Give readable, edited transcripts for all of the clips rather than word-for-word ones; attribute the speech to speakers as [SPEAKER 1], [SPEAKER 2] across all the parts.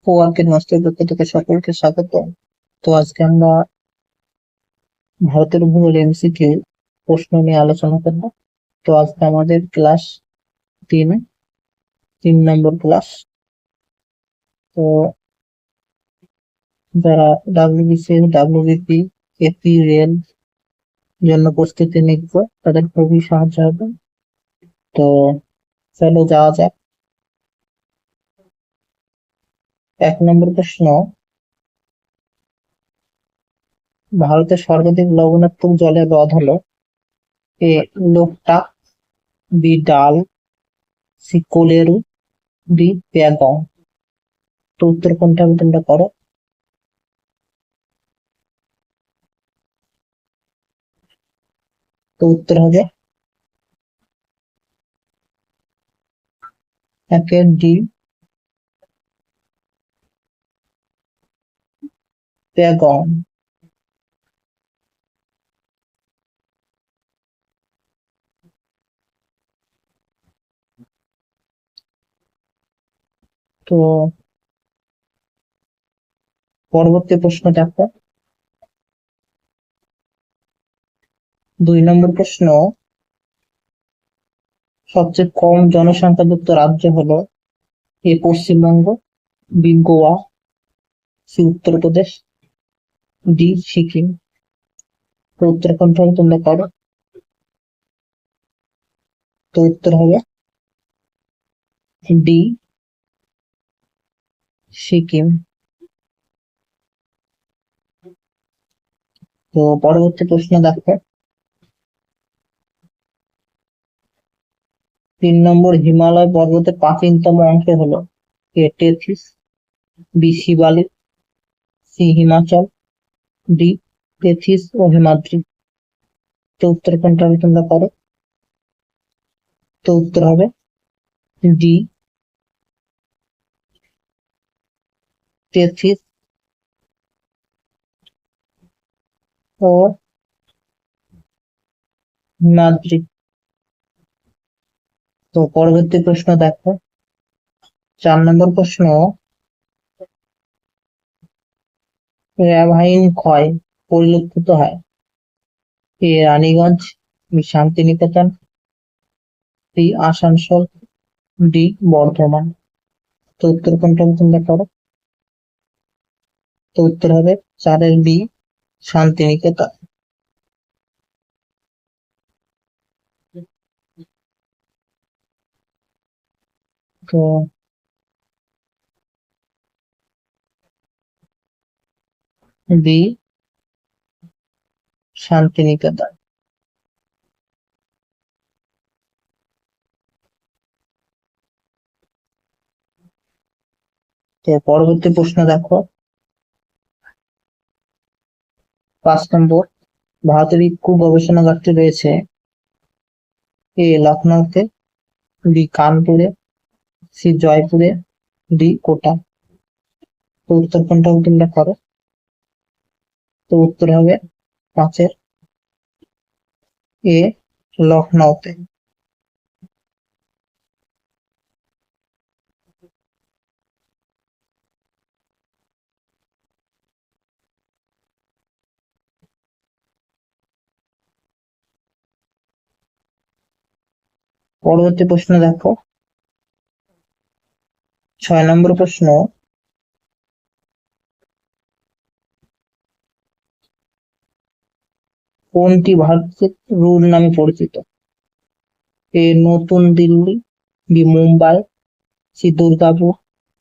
[SPEAKER 1] ওয়ার্কের মাস্টার পক্ষ থেকে সকলকে স্বাগত। তো আজকে আমরা ভারতের ভূগোল এমসিকিউ প্রশ্ন নিয়ে আলোচনা করব। তো আজকে আমাদের ক্লাস 3 নম্বর ক্লাস। তো যারা ডাব্লিউবিসিএস, ডাব্লিউবিপি, এপি, রেল জন্য প্রস্তুতি নিচ্ছে তাদের খুবই সাহায্য হবে। তো চলো যাওয়া যাক। 1 নম্বর প্রশ্ন, ভারতের সর্বাধিক লবণাত্মক জলের হ্রদ হলো এ লোকটাক, বি ডাল, সি কোলেরু, ডি প্যাগং। তো উত্তর কোনটা হবে তোমরা করো। তো উত্তর হবে একের ডি প্যাগং। তো পরবর্তী প্রশ্ন দেখো। 2 নম্বর প্রশ্ন, সবচেয়ে কম জনসংখ্যাযুক্ত রাজ্য হলো A Paschimbanga, B Goa, C Uttar Pradesh, D Sikkim. তো উত্তর কোনটা হবে তোমরা করো। তো উত্তর হবে ডি সিকিম। তো পরবর্তী প্রশ্ন দেখো। 3 নম্বর, হিমালয় পর্বতের প্রাচীনতম অংশ হলো A Tethys, B Shivalik, C Himachal, D Tethys ও হিমাদ্রি। তো উত্তর কোনটা হবে তোমরা করো। তো উত্তর হবে ডি টেথিস ও হিমাদ্রি। তো পরবর্তী প্রশ্ন দেখো। 4 নম্বর প্রশ্ন, র্যাভাইন ক্ষয় পরিলক্ষিত হয় A Raniganj, B Santiniketan, C Asansol, D Bardhaman. তো উত্তর কোনটা হবে তোমরা করো। তো উত্তর হবে 4-এর বি শান্তিনিকেতন। তো বি শান্তিনিকেতন। তো পরবর্তী প্রশ্ন দেখো। 5 নম্বর, ভারতের ইক্কু গবেষণাগারটি রয়েছে এ লখনৌতে, বি কানপুরে, সি জয়পুরে, ডি কোটা। তো উত্তর কোনটা হবে তোমরা করো। তো উত্তর হবে 5-এর এ লখনৌতে। পরবর্তী প্রশ্ন দেখো। 6 নম্বর প্রশ্ন, কোনটি ভারতের রুল নামে পরিচিত এ নতুন Delhi, B Mumbai, C Durgapur,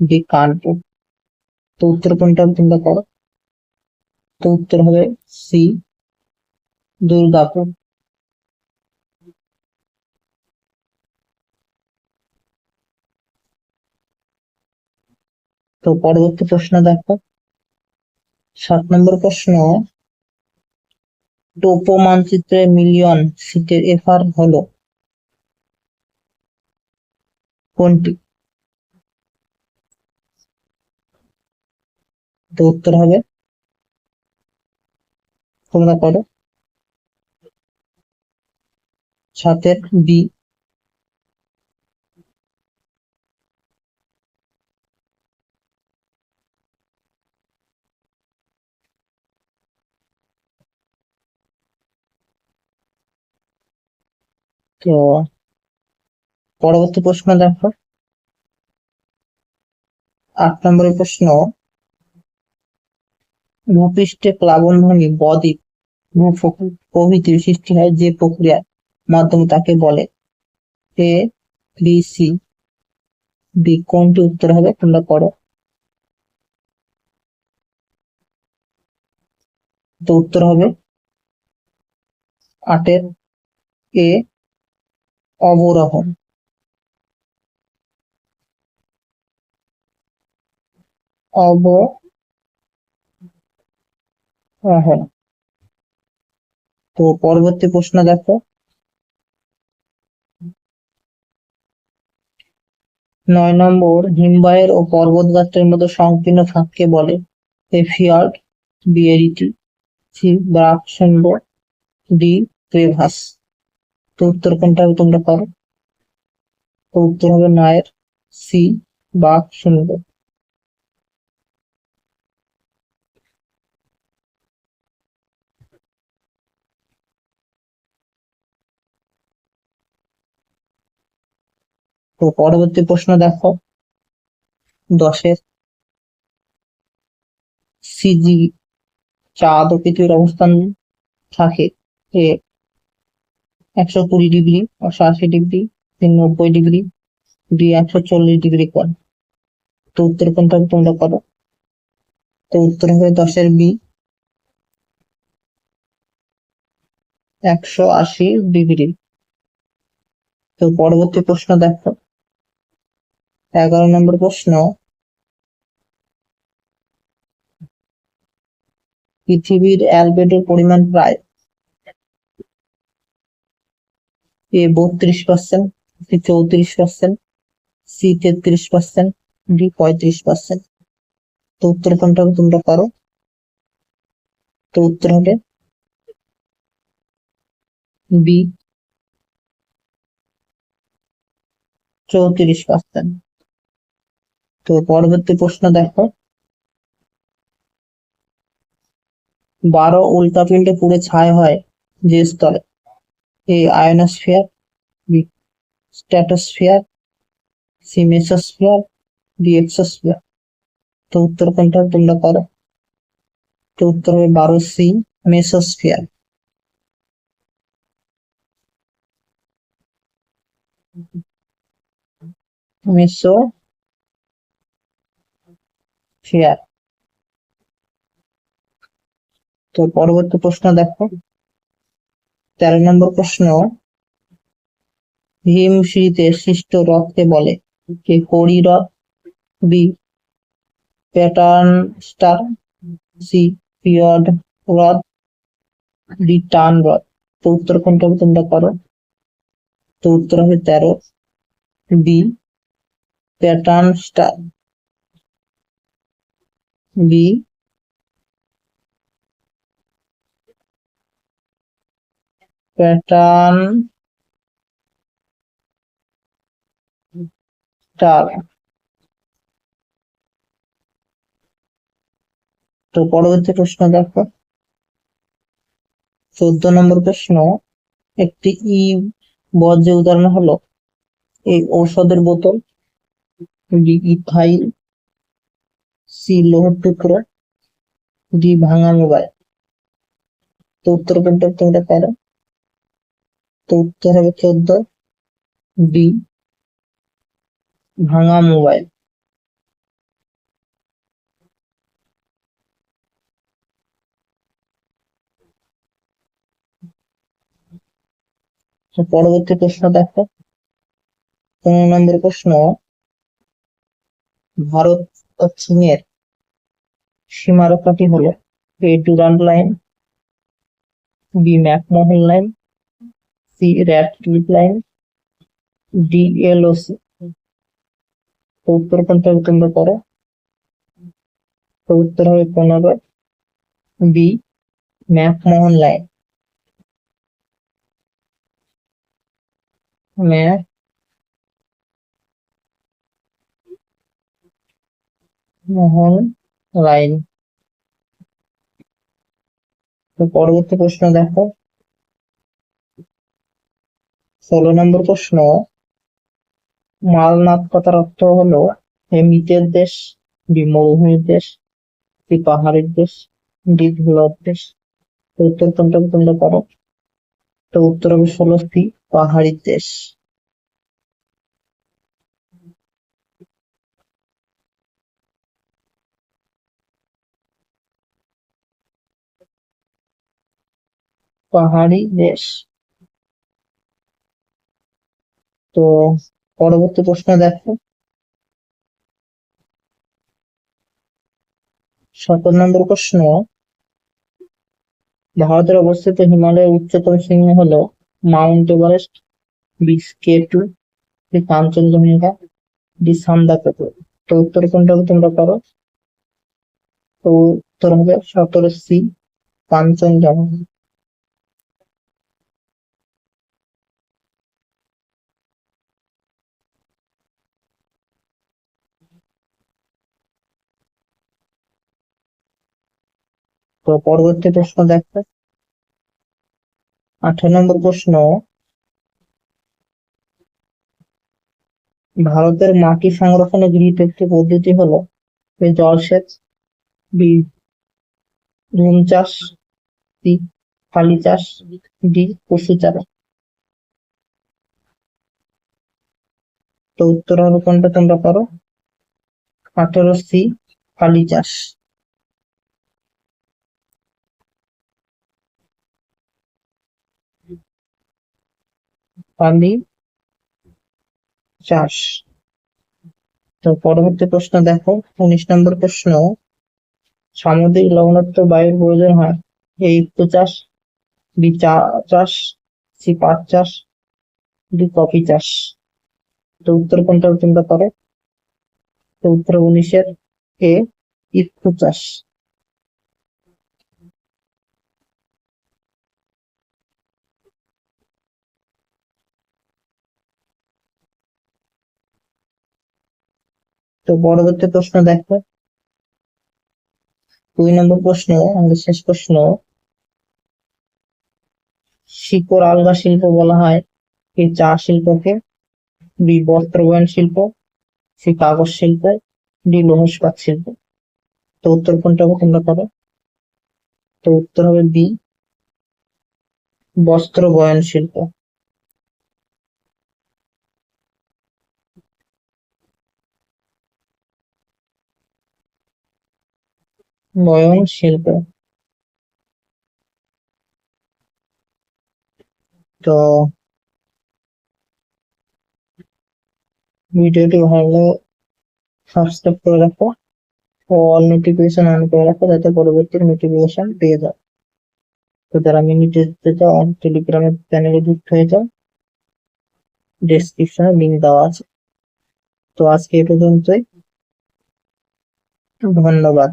[SPEAKER 1] D Kanpur. তো উত্তর কোনটা হবে তোমরা করো। তো উত্তর হবে সি দুর্গাপুর। তো পরবর্তী প্রশ্ন দেখো। 7 নম্বর প্রশ্ন, টোপো মানচিত্রে মিলিয়ন সিটের এফআর হলো কোনটি। তো উত্তর হবে, তোমরা করো, 7-এর বি। তো পরবর্তী প্রশ্ন দেখো, 8 নম্বরের প্রশ্ন, ভূপৃষ্ঠে প্লাবনভূমি, বদ্বীপ, প্রভৃতির সৃষ্টি হয় যে প্রক্রিয়ার মাধ্যমে তাকে বলে? এ, বি, সি, বি। কোনটি উত্তর হবে তোমরা করো। তো উত্তর হবে 8-এর এ, অবরোহণ। অবরোহণ। তো পরবর্তী প্রশ্ন দেখো, 9 নম্বর, হিমবাহের ও পর্বতগাত্রের মধ্যে সংকীর্ণ খাতকে বলে? A, fjord, B, arete, C, bergschrund, D, crevasse. তো উত্তর কোনটা হবে তোমরা পারো। তো উত্তর হবে 9-এর সি, ব্রাকসেন্ড। তো পরবর্তী প্রশ্ন দেখো, 10-এর, সিজি চাঁদ ও পৃথিবীর অবস্থান থাকে? এ, 120 degree, 180 degree, 90 degree, D, 140 degree কোণ। তো উত্তর কোনটা হবে তোমরা করো। তো উত্তর হবে 10-এর বি, 180 ডিগ্রি। তো পরবর্তী প্রশ্ন দেখো, 11 নম্বর প্রশ্ন, পৃথিবীর অ্যালবেডোর পরিমাণ প্রায়? এ, 32%, বি, 34%, সি, 33%, ডি, 35%। তো উত্তর কোনটা হবে তোমরা পারো। তো উত্তর হবে বি, 34%। তো পরবর্তী প্রশ্ন দেখো, 12 উল্কাপিন্ডে পুড়ে ছাই হয় যে স্তরে? A, ionosphere, B, stratosphere, C, mesosphere, D, exosphere. তো উত্তর কোনটা হবে তোমরা পারো। তো উত্তর হবে 12-সি, মেসোস্ফিয়ার। মেসোস্ফিয়ার। তো পরবর্তী প্রশ্ন দেখো, 13 নম্বর প্রশ্ন, হিমশিরিতে সৃষ্ট হ্রদকে বলে? এ, হরি হ্রদ, বি, প্যাটার্ন স্টার, সি, পিয়র্ড হ্রদ, ডি, টার্ন হ্রদ। তো উত্তর কোনটা হবে তোমরা করো। তো উত্তর হবে 13, B, pattern star. B, pattern star. তো পরবর্তী প্রশ্ন দেখো, 14 নম্বর প্রশ্ন, একটি বজ্রের উদাহরণ হলো? এই, ঔষধের বোতল, বি, ইথাইল, সি, লোহার টুকরো, ডি, ভাঙা মোবাইল। তো উত্তর কোনটা তোমরা পারো। তো উত্তর হবে 14, ডি, ভাঙা মোবাইল। তো পরবর্তী প্রশ্ন দেখো, 15 নম্বর প্রশ্ন, ভারত ও চীনের সীমারেখাটি হলো? A, Durand line, B, McMahon line, C, Radcliffe line, D, LOC. তো উত্তর কোনটা হবে তোমরা করো। তো উত্তর হবে 15, B, McMahon line. McMahon line. তো পরবর্তী প্রশ্ন দেখো, 16 নম্বর প্রশ্ন, মালনাথ কথার অর্থ হলো হেমিতের দেশ, বি মরুভূমির দেশ, সি পাহাড়ের দেশ, ডি ধুলার দেশ। তো উত্তর কোনটা তোমরা পারো? তো উত্তর হবে 16 পাহাড়ি দেশ। পাহাড়ি দেশ। তো পরবর্তী প্রশ্ন দেখো, 17 নম্বর প্রশ্ন, ভারতের অবস্থিত হিমালয়ের উচ্চতম শৃঙ্গ হলো Mount Everest, B K2, C Kanchenjunga, D Sandakphu. তো উত্তর কোনটা হবে তোমরা পারো? তো উত্তর হবে 17 কাঞ্চনজঙ্ঘা। তো পরবর্তী প্রশ্ন দেখো, 18 নম্বর প্রশ্ন, ভারতের মাটি সংরক্ষণে গৃহীত একটি পদ্ধতি হলো এ জলসেচ, বি ঝুম চাষ, সি শালি চাষ, ডি কচু চাষ। তো উত্তর হবে কোনটা তোমরা পারো? 18 শালি চাষ। শালি চাষ। তো পরবর্তী প্রশ্ন দেখো, 19 নম্বর প্রশ্ন, সামুদ্রিক লবণাক্ত বায়ুর প্রয়োজন হয় এ ইফকো চাষ, বি চা চাষ, সি পাট চাষ, ডি কফি চাষ। তো উত্তর কোনটা তোমরা পারো? তো উত্তর 19 এ ইফকো চাষ। তো পরবর্তী প্রশ্ন দেখো, 2 নম্বর প্রশ্ন, আমাদের শেষ প্রশ্ন, শিকড় আলগা শিল্প বলা হয় এই চা শিল্পকে, বি বস্ত্রবয়ন শিল্প, সি কাগজ শিল্প, ডি লৌহ ইস্পাত শিল্প। তো উত্তর কোনটা হবে তোমরা পারো? তো উত্তর হবে বি বস্ত্রবয়ন শিল্প। বয়ন শিল্প। তো ভিডিওটি ভালো লাগলে সাবস্ক্রাইব করে রাখো, অল নোটিফিকেশন অন করে রাখো যাতে পরবর্তী নোটিফিকেশন পেয়ে যাও। তো যারা মিনি টেস্ট দিতে চাও টেলিগ্রামের চ্যানেলে যুক্ত হয়ে যাও, ডেসক্রিপশনে লিংক দেওয়া আছে। তো আজকে এ পর্যন্তই, ধন্যবাদ।